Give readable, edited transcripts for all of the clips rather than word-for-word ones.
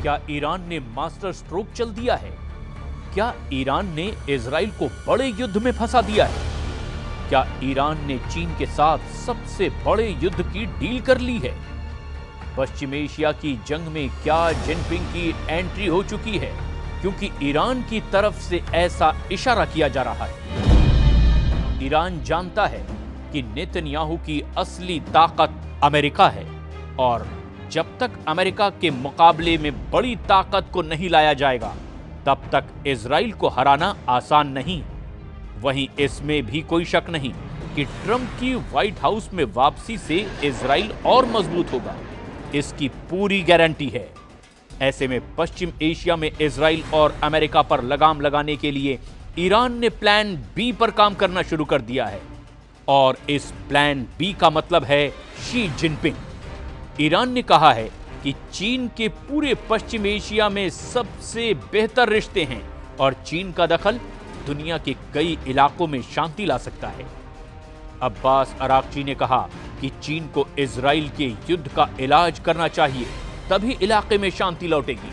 क्या ईरान ने master stroke चल दिया है? क्या ईरान ने इजराइल को बड़े युद्ध में फंसा दिया है? क्या ईरान ने चीन के साथ सबसे बड़े युद्ध की डील कर ली है? पश्चिम एशिया की जंग में क्या जिनपिंग की एंट्री हो चुकी है? क्योंकि ईरान की तरफ से ऐसा इशारा किया जा रहा है। ईरान जानता है कि नेतन्याहू की असली ताकत अमेरिका है और जब तक अमेरिका के मुकाबले में बड़ी ताकत को नहीं लाया जाएगा तब तक इजराइल को हराना आसान नहीं। वहीं इसमें भी कोई शक नहीं कि ट्रंप की व्हाइट हाउस में वापसी से इजराइल और मजबूत होगा, इसकी पूरी गारंटी है। ऐसे में पश्चिम एशिया में इजराइल और अमेरिका पर लगाम लगाने के लिए ईरान ने प्लान बी पर काम करना शुरू कर दिया है और इस प्लान बी का मतलब है शी जिनपिंग। ईरान ने कहा है कि चीन के पूरे पश्चिम एशिया में सबसे बेहतर रिश्ते हैं और चीन का दखल दुनिया के कई इलाकों में शांति ला सकता है। अब्बास अराक्ची ने कहा कि चीन को इजराइल के युद्ध का इलाज करना चाहिए, तभी इलाके में शांति लौटेगी।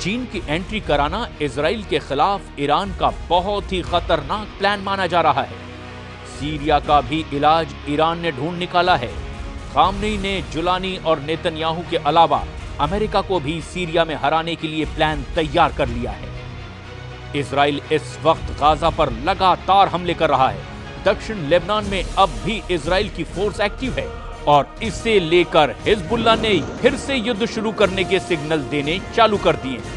चीन की एंट्री कराना इजराइल के खिलाफ ईरान का बहुत ही खतरनाक प्लान माना जा रहा है। सीरिया का भी इलाज ईरान ने ढूंढ निकाला है। खामनेई ने जुलानी और नेतन्याहू के अलावा अमेरिका को भी सीरिया में हराने के लिए प्लान तैयार कर लिया है। इजराइल इस वक्त गाजा पर लगातार हमले कर रहा है। दक्षिण लेबनान में अब भी इजराइल की फोर्स एक्टिव है और इसे लेकर हिजबुल्लाह ने फिर से युद्ध शुरू करने के सिग्नल देने चालू कर दिए हैं।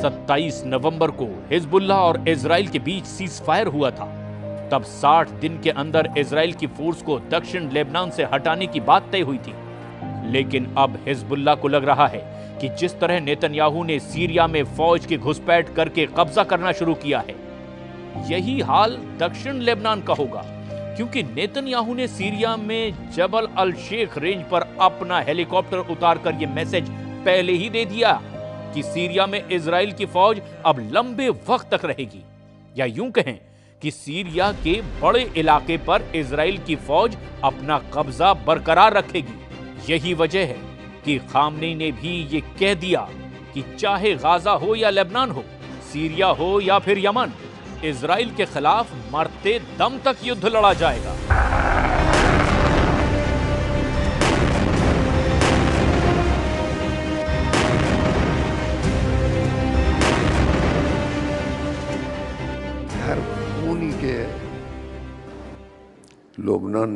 27 नवंबर को हिजबुल्लाह और इजराइल के बीच सीज फायर हुआ था। तब 60 दिन के अंदर इजराइल की फोर्स को दक्षिण लेबनान से हटाने की बात तय हुई थी। लेकिन अब हिजबुल्लाह को लग रहा है कि जिस तरह नेतन्याहू ने सीरिया में फौज की घुसपैठ करके कब्जा करना शुरू किया है, यही हाल दक्षिण लेबनान का होगा, क्योंकि नेतन्याहू ने सीरिया में जबल अल शेख रेंज पर अपना हेलीकॉप्टर उतारकर यह मैसेज पहले ही दे दिया कि सीरिया में इजराइल की फौज अब लंबे वक्त तक रहेगी, या यूं कहें कि सीरिया के बड़े इलाके पर इजराइल की फौज अपना कब्जा बरकरार रखेगी। यही वजह है कि खामनेई ने भी ये कह दिया कि चाहे गाजा हो या लेबनान हो, सीरिया हो या फिर यमन, इजराइल के खिलाफ मरते दम तक युद्ध लड़ा जाएगा। हर खूनी के लबनान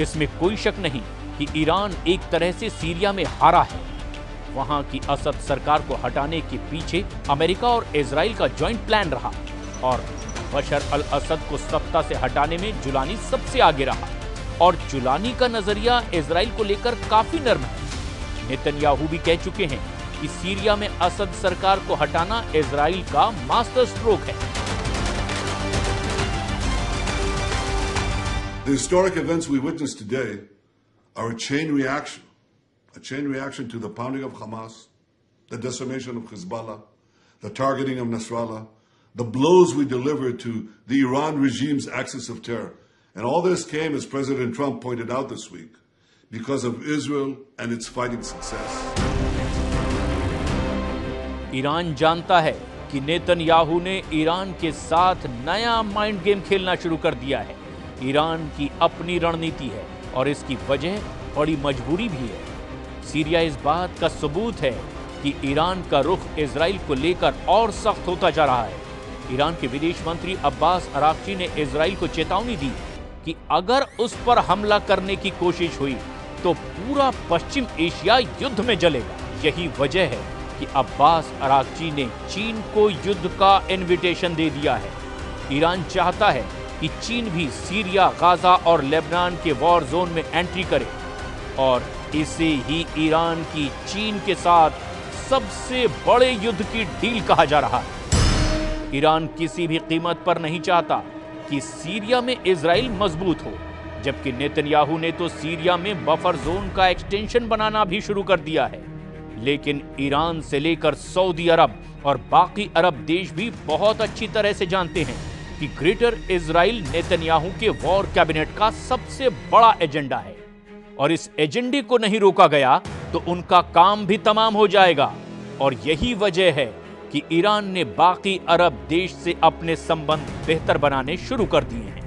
इसमें कोई शक नहीं कि ईरान एक तरह से सीरिया में हारा है। वहां की असद सरकार को हटाने के पीछे अमेरिका और इजराइल का जॉइंट प्लान रहा और बशर अल असद को सत्ता से हटाने में जुलानी सबसे आगे रहा और जुलानी का नजरिया इजराइल को लेकर काफी नर्म है। नेतन्याहू भी कह चुके हैं कि सीरिया में असद सरकार को हटाना इजराइल का मास्टर स्ट्रोक है। The historic events we witnessed today are a chain reaction to the pounding of Hamas, the decimation of Hezbollah, the targeting of Nasrallah, the blows we delivered to the Iran regime's axis of terror. And all this came, as President Trump pointed out this week, because of Israel and its fighting success. Iran जानता है कि Netanyahu ने Iran के साथ नया mind game खेलना शुरू कर दिया है। ईरान की अपनी रणनीति है और इसकी वजह बड़ी मजबूरी भी है। सीरिया इस बात का सबूत है कि ईरान का रुख इजराइल को लेकर और सख्त होता जा रहा है। ईरान के विदेश मंत्री अब्बास अराक्ची ने इजराइल को चेतावनी दी कि अगर उस पर हमला करने की कोशिश हुई तो पूरा पश्चिम एशिया युद्ध में जलेगा। यही वजह है कि अब्बास अराक्ची ने चीन को युद्ध का इनविटेशन दे दिया है। ईरान चाहता है कि चीन भी सीरिया, गाजा और लेबनान के वॉर जोन में एंट्री करे और इसे ही ईरान की चीन के साथ सबसे बड़े युद्ध की डील कहा जा रहा है। ईरान किसी भी कीमत पर नहीं चाहता कि सीरिया में इजराइल मजबूत हो, जबकि नेतन्याहू ने तो सीरिया में बफर जोन का एक्सटेंशन बनाना भी शुरू कर दिया है। लेकिन ईरान से लेकर सऊदी अरब और बाकी अरब देश भी बहुत अच्छी तरह से जानते हैं कि ग्रेटर इजराइल नेतन्याहू के वॉर कैबिनेट का सबसे बड़ा एजेंडा है और इस एजेंडे को नहीं रोका गया तो उनका काम भी तमाम हो जाएगा। और यही वजह है कि ईरान ने बाकी अरब देश से अपने संबंध बेहतर बनाने शुरू कर दिए हैं।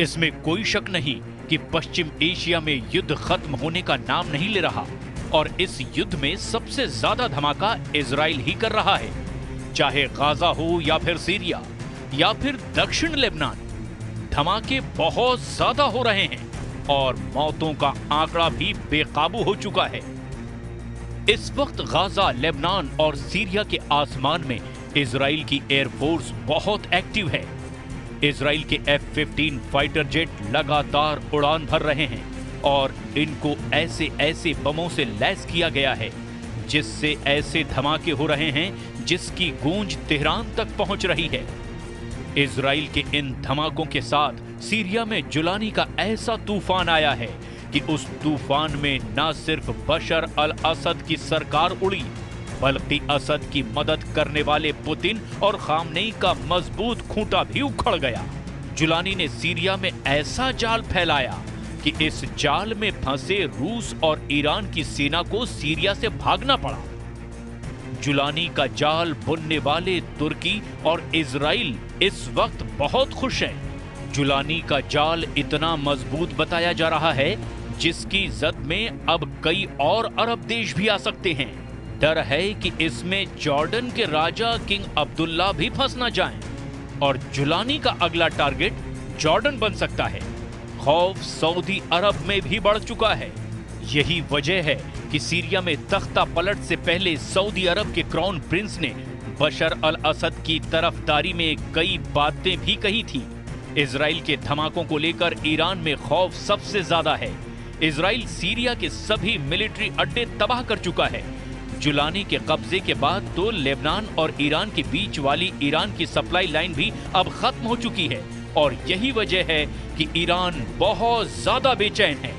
इसमें कोई शक नहीं कि पश्चिम एशिया में युद्ध खत्म होने का नाम नहीं ले रहा और इस युद्ध में सबसे ज्यादा धमाका इजराइल ही कर रहा है, चाहे गाजा हो या फिर सीरिया या फिर दक्षिण लेबनान। धमाके बहुत ज्यादा हो रहे हैं और मौतों का आंकड़ा भी बेकाबू हो चुका है। इस वक्त गाजा, लेबनान और सीरिया के आसमान में इजराइल की एयरफोर्स बहुत एक्टिव है। इजराइल के F-15 फाइटर जेट लगातार उड़ान भर रहे हैं और इनको ऐसे ऐसे बमों से लैस किया गया है जिससे ऐसे धमाके हो रहे हैं जिसकी गूंज तेहरान तक पहुंच रही है। इजराइल के इन धमाकों के साथ सीरिया में जुलानी का ऐसा तूफान आया है कि उस तूफान में न सिर्फ बशर अल असद की सरकार उड़ी बल्कि असद की मदद करने वाले पुतिन और खामनेई का मजबूत खूंटा भी उखड़ गया। जुलानी ने सीरिया में ऐसा जाल फैलाया कि इस जाल में फंसे रूस और ईरान की सेना को सीरिया से भागना पड़ा। जुलानी का जाल बुनने वाले तुर्की और इजराइल इस वक्त बहुत खुश हैं। जुलानी का जाल इतना मजबूत बताया जा रहा है जिसकी जद में अब कई और अरब देश भी आ सकते हैं। डर है कि इसमें जॉर्डन के राजा किंग अब्दुल्ला भी फंस न जाएं और जुलानी का अगला टारगेट जॉर्डन बन सकता है। खौफ सऊदी अरब में भी बढ़ चुका है। यही वजह है कि सीरिया में तख्ता पलट से पहले सऊदी अरब के क्राउन प्रिंस ने बशर अल असद की तरफदारी में कई बातें भी कही थी। इजराइल के धमाकों को लेकर ईरान में खौफ सबसे ज्यादा है। इजराइल सीरिया के सभी मिलिट्री अड्डे तबाह कर चुका है। जुलानी के कब्जे के बाद तो लेबनान और ईरान के बीच वाली ईरान की सप्लाई लाइन भी अब खत्म हो चुकी है और यही वजह है कि ईरान बहुत ज्यादा बेचैन है।